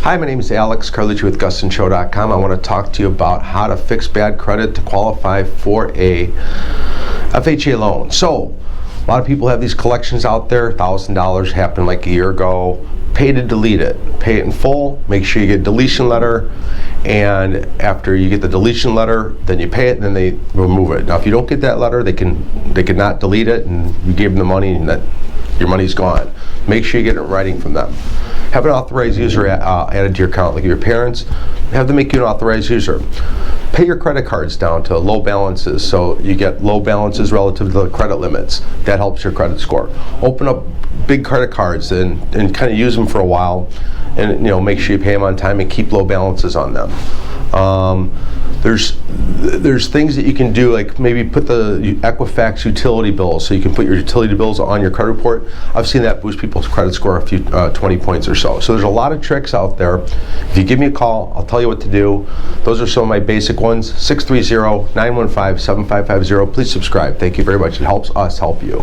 Hi, my name is Alex Carlucci with GustonShow.com. I want to talk to you about how to fix bad credit to qualify for a FHA loan. So, a lot of people have these collections out there. $1,000 happened like a year ago. Pay to delete it. Pay it in full. Make sure you get a deletion letter. And after you get the deletion letter, then you pay it, and then they remove it. Now, if you don't get that letter, they could not delete it, and you gave them the money, and that your money's gone. Make sure you get it in writing from them. Have an authorized user added to your account, like your parents. Have them make you an authorized user. Pay your credit cards down to low balances, so you get low balances relative to the credit limits. That helps your credit score. Open up big credit cards and kind of use them for a while, and make sure you pay them on time and keep low balances on them. There's things that you can do, like maybe put the Equifax utility bills, so you can put your utility bills on your credit report. I've seen that boost people's credit score a few 20 points or so. So there's a lot of tricks out there. If you give me a call, I'll tell you what to do. Those are some of my basic ones. 630-915-7550. Please subscribe. Thank you very much. It helps us help you.